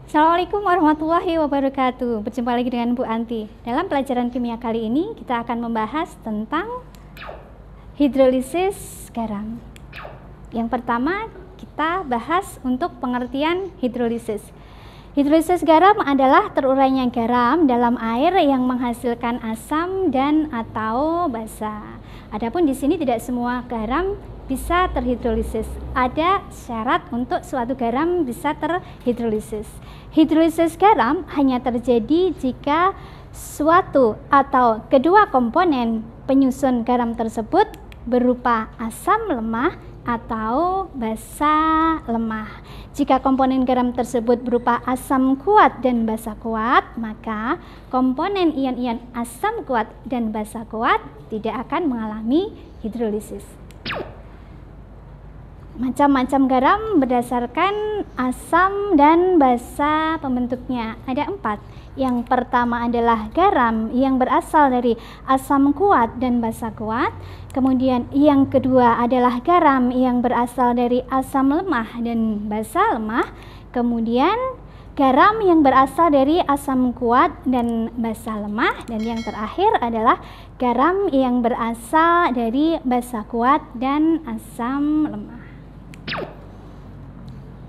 Assalamualaikum warahmatullahi wabarakatuh. Berjumpa lagi dengan Bu Anti. Dalam pelajaran kimia kali ini kita akan membahas tentang hidrolisis garam. Yang pertama kita bahas untuk pengertian hidrolisis. Hidrolisis garam adalah terurainya garam dalam air yang menghasilkan asam dan atau basa. Adapun di sini tidak semua garam bisa terhidrolisis. Ada syarat untuk suatu garam bisa terhidrolisis. Hidrolisis garam hanya terjadi jika suatu atau kedua komponen penyusun garam tersebut berupa asam lemah atau basa lemah. Jika komponen garam tersebut berupa asam kuat dan basa kuat, maka komponen ion-ion asam kuat dan basa kuat tidak akan mengalami hidrolisis. Macam-macam garam berdasarkan asam dan basa pembentuknya. Ada 4. Yang pertama adalah garam yang berasal dari asam kuat dan basa kuat. Kemudian yang kedua adalah garam yang berasal dari asam lemah dan basa lemah. Kemudian garam yang berasal dari asam kuat dan basa lemah. Dan yang terakhir adalah garam yang berasal dari basa kuat dan asam lemah.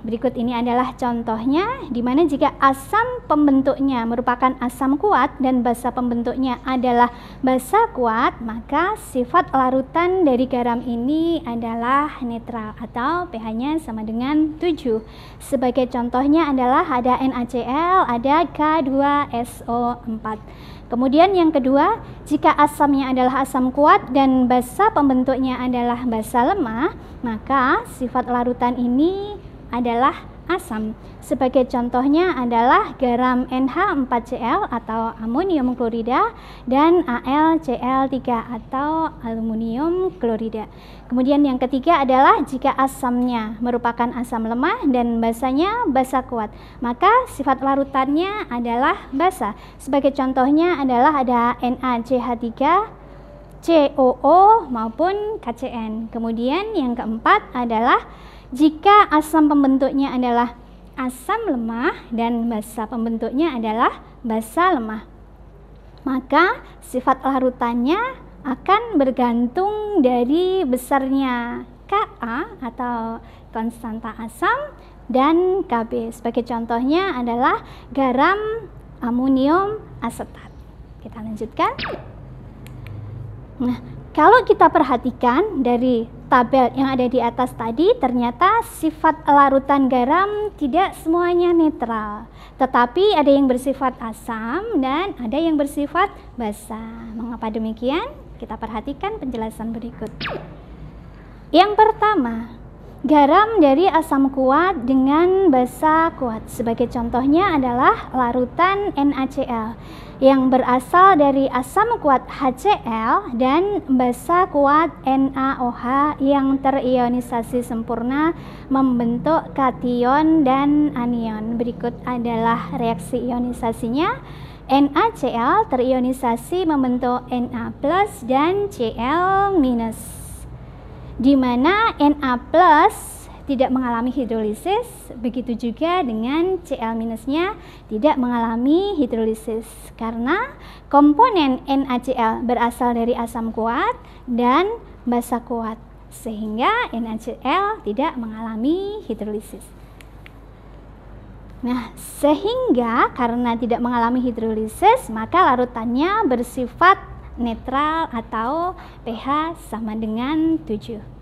Berikut ini adalah contohnya, di mana jika asam pembentuknya merupakan asam kuat dan basa pembentuknya adalah basa kuat, maka sifat larutan dari garam ini adalah netral atau pH-nya sama dengan 7. Sebagai contohnya adalah ada NaCl, ada K2SO4. Kemudian yang kedua, jika asamnya adalah asam kuat dan basa pembentuknya adalah basa lemah, maka sifat larutan ini adalah asam. Sebagai contohnya adalah garam NH4Cl atau amonium klorida dan AlCl3 atau aluminium klorida. Kemudian yang ketiga adalah jika asamnya merupakan asam lemah dan basanya basa kuat, maka sifat larutannya adalah basa. Sebagai contohnya adalah ada NaCH3, COO maupun KCN. Kemudian yang keempat adalah jika asam pembentuknya adalah asam lemah dan basa pembentuknya adalah basa lemah, maka sifat larutannya akan bergantung dari besarnya Ka atau konstanta asam dan Kb. Sebagai contohnya adalah garam amonium asetat. Kita lanjutkan. Nah, kalau kita perhatikan dari tabel yang ada di atas tadi, ternyata sifat larutan garam tidak semuanya netral, tetapi ada yang bersifat asam dan ada yang bersifat basa. Mengapa demikian? Kita perhatikan penjelasan berikut. Yang pertama, garam dari asam kuat dengan basa kuat. Sebagai contohnya adalah larutan NaCl yang berasal dari asam kuat HCl dan basa kuat NaOH yang terionisasi sempurna membentuk kation dan anion. Berikut adalah reaksi ionisasinya. NaCl terionisasi membentuk Na+ dan Cl-, di mana Na+ tidak mengalami hidrolisis, begitu juga dengan Cl-nya tidak mengalami hidrolisis karena komponen NaCl berasal dari asam kuat dan basa kuat, sehingga NaCl tidak mengalami hidrolisis. Nah, sehingga karena tidak mengalami hidrolisis, maka larutannya bersifat netral atau pH sama dengan 7.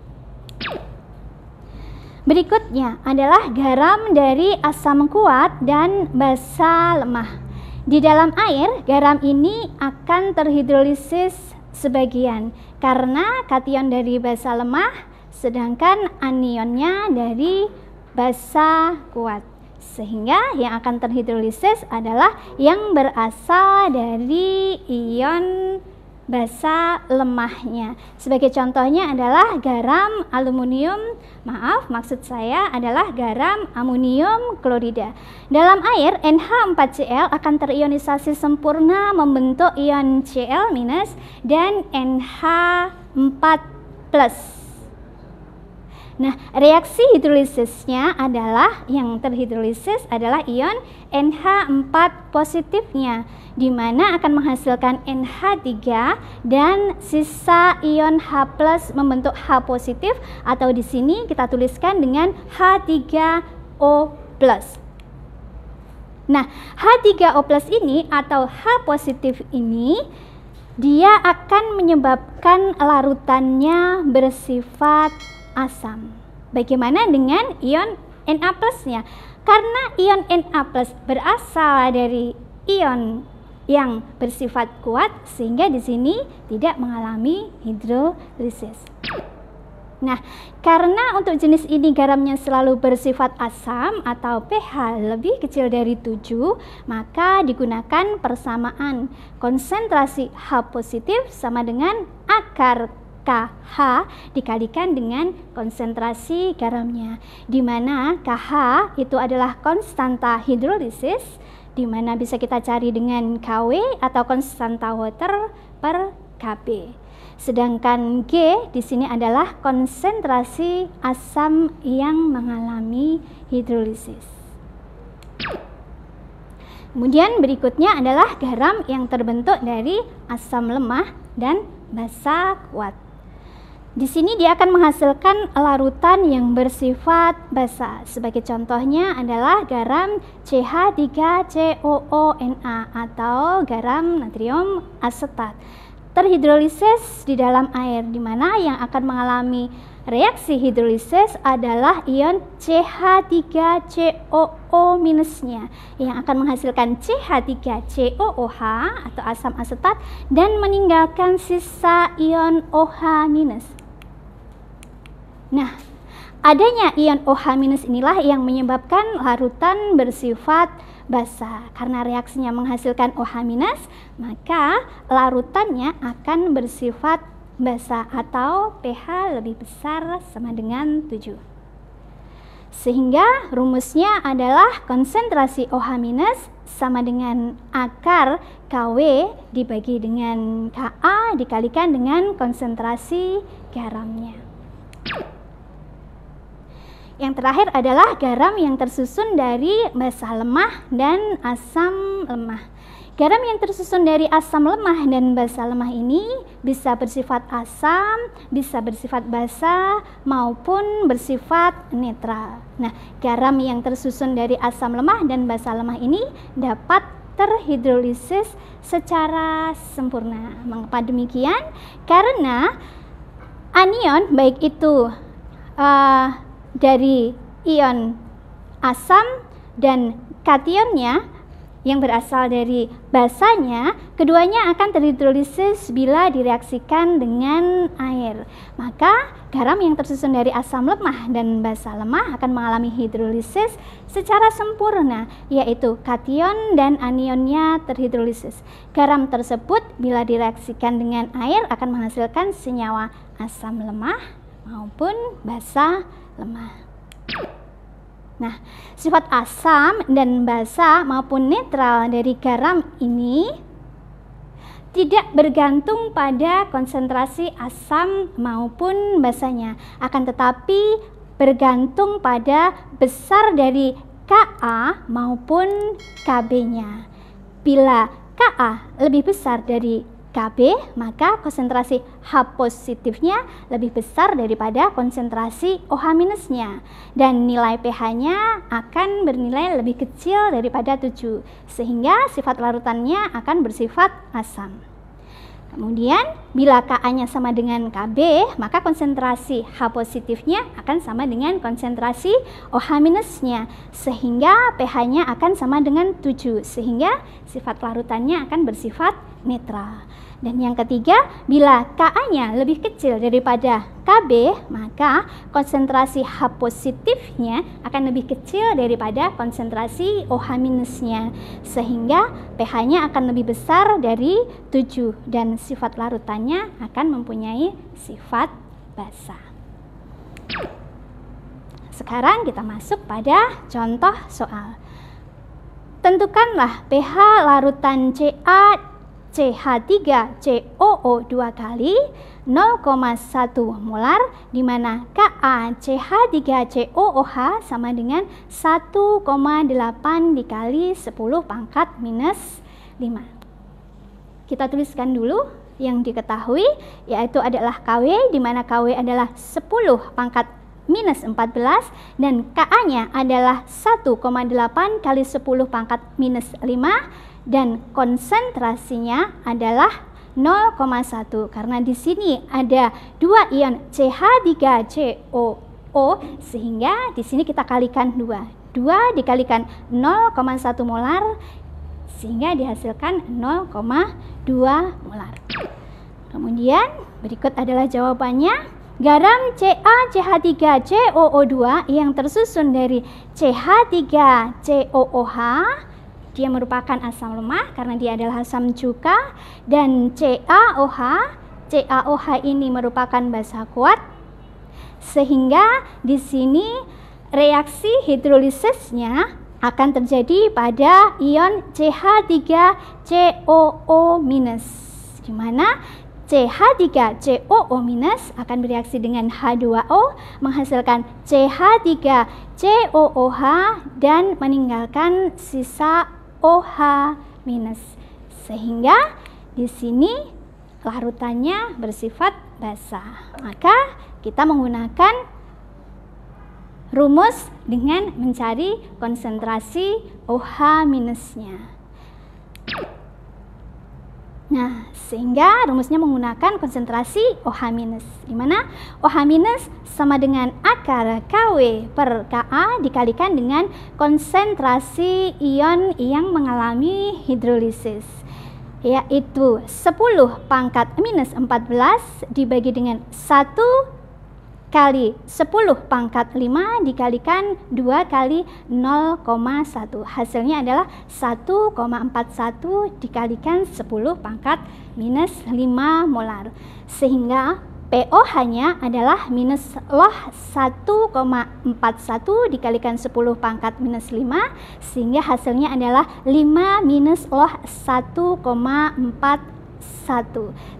Berikutnya adalah garam dari asam kuat dan basa lemah. Di dalam air, garam ini akan terhidrolisis sebagian karena kation dari basa lemah, sedangkan anionnya dari basa kuat. Sehingga yang akan terhidrolisis adalah yang berasal dari ion basa lemahnya. Sebagai contohnya adalah garam aluminium, maksud saya adalah garam amonium klorida. Dalam air, NH4Cl akan terionisasi sempurna membentuk ion Cl- dan NH4+. Nah, reaksi hidrolisisnya adalah yang terhidrolisis adalah ion NH4 positifnya, di mana akan menghasilkan NH3 dan sisa ion H+ membentuk H positif, atau di sini kita tuliskan dengan H3O+. Nah, H3O+ ini atau H positif ini dia akan menyebabkan larutannya bersifat asam. Bagaimana dengan ion Na+-nya? Karena ion Na+ berasal dari ion yang bersifat kuat, sehingga di sini tidak mengalami hidrolisis. Nah, karena untuk jenis ini garamnya selalu bersifat asam atau pH lebih kecil dari 7, maka digunakan persamaan konsentrasi H positif sama dengan akar KH dikalikan dengan konsentrasi garamnya, di mana KH itu adalah konstanta hidrolisis, di mana bisa kita cari dengan KW atau konstanta water per Kb. Sedangkan G di sini adalah konsentrasi asam yang mengalami hidrolisis. Kemudian berikutnya adalah garam yang terbentuk dari asam lemah dan basa kuat. Di sini dia akan menghasilkan larutan yang bersifat basa. Sebagai contohnya adalah garam CH3COONa atau garam natrium asetat. Terhidrolisis di dalam air, di mana yang akan mengalami reaksi hidrolisis adalah ion CH3COO- yang akan menghasilkan CH3COOH atau asam asetat dan meninggalkan sisa ion OH-. Nah, adanya ion OH- inilah yang menyebabkan larutan bersifat basa. Karena reaksinya menghasilkan OH-, maka larutannya akan bersifat basa atau pH lebih besar sama dengan 7. Sehingga rumusnya adalah konsentrasi OH- sama dengan akar KW dibagi dengan Ka dikalikan dengan konsentrasi garamnya. Yang terakhir adalah garam yang tersusun dari basa lemah dan asam lemah. Garam yang tersusun dari asam lemah dan basa lemah ini bisa bersifat asam, bisa bersifat basa, maupun bersifat netral. Nah, garam yang tersusun dari asam lemah dan basa lemah ini dapat terhidrolisis secara sempurna. Mengapa demikian? Karena anion baik itu dari ion asam dan kationnya yang berasal dari basanya, keduanya akan terhidrolisis bila direaksikan dengan air. Maka garam yang tersusun dari asam lemah dan basa lemah akan mengalami hidrolisis secara sempurna, yaitu kation dan anionnya terhidrolisis. Garam tersebut bila direaksikan dengan air akan menghasilkan senyawa asam lemah maupun basa lemah. Nah, sifat asam dan basa maupun netral dari garam ini tidak bergantung pada konsentrasi asam maupun basanya, akan tetapi bergantung pada besar dari Ka maupun Kb-nya. Bila Ka lebih besar dari Kb, maka konsentrasi H positifnya lebih besar daripada konsentrasi OH-nya, dan nilai pH-nya akan bernilai lebih kecil daripada 7, sehingga sifat larutannya akan bersifat asam. Kemudian bila Ka-nya sama dengan Kb, maka konsentrasi H positifnya akan sama dengan konsentrasi OH-nya, sehingga pH-nya akan sama dengan 7, sehingga sifat larutannya akan bersifat netral. Dan yang ketiga, bila Ka-nya lebih kecil daripada Kb, maka konsentrasi H positifnya akan lebih kecil daripada konsentrasi OH-nya, sehingga pH-nya akan lebih besar dari 7 dan sifat larutannya akan mempunyai sifat basa. Sekarang kita masuk pada contoh soal. Tentukanlah pH larutan Ca CH3COO 2 kali 0,1 molar, di mana KaCH3COOH sama dengan 1,8 dikali 10 pangkat minus 5. Kita tuliskan dulu yang diketahui, yaitu adalah KW, di mana KW adalah 10 pangkat minus 14 dan KA-nya adalah 1,8 kali 10 pangkat minus 5 dan konsentrasinya adalah 0,1 karena di sini ada 2 ion CH3COO sehingga di sini kita kalikan 2 dikalikan 0,1 molar sehingga dihasilkan 0,2 molar. Kemudian berikut adalah jawabannya. Garam CaCH3COO2 yang tersusun dari CH3COOH, dia merupakan asam lemah karena dia adalah asam cuka, dan CaOH ini merupakan basa kuat, sehingga di sini reaksi hidrolisisnya akan terjadi pada ion CH3COO-, di mana CH3COO- akan bereaksi dengan H2O menghasilkan CH3COOH dan meninggalkan sisa OH-, sehingga di sini larutannya bersifat basa. Maka kita menggunakan rumus dengan mencari konsentrasi OH-nya. Nah, sehingga rumusnya menggunakan konsentrasi OH-, di mana OH- sama dengan akar KW per Ka dikalikan dengan konsentrasi ion yang mengalami hidrolisis, yaitu 10 pangkat minus 14 dibagi dengan 1 kali 10 pangkat 5 dikalikan 2 kali 0,1. Hasilnya adalah 1,41 dikalikan 10 pangkat minus 5 molar. Sehingga POH-nya adalah minus loh 1,41 dikalikan 10 pangkat minus 5, sehingga hasilnya adalah 5 minus loh 1,41.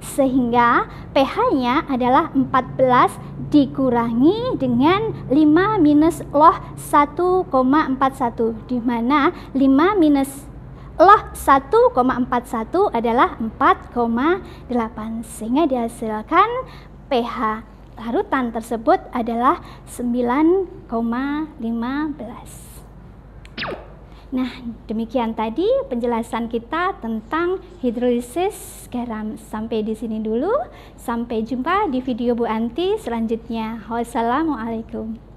Sehingga pH-nya adalah 14 dikurangi dengan 5 minus loh 1,41, di mana 5 minus loh 1,41 adalah 4,8, sehingga dihasilkan pH larutan tersebut adalah 9,15. Nah, demikian tadi penjelasan kita tentang hidrolisis garam. Sampai di sini dulu. Sampai jumpa di video Bu Anti selanjutnya. Wassalamualaikum.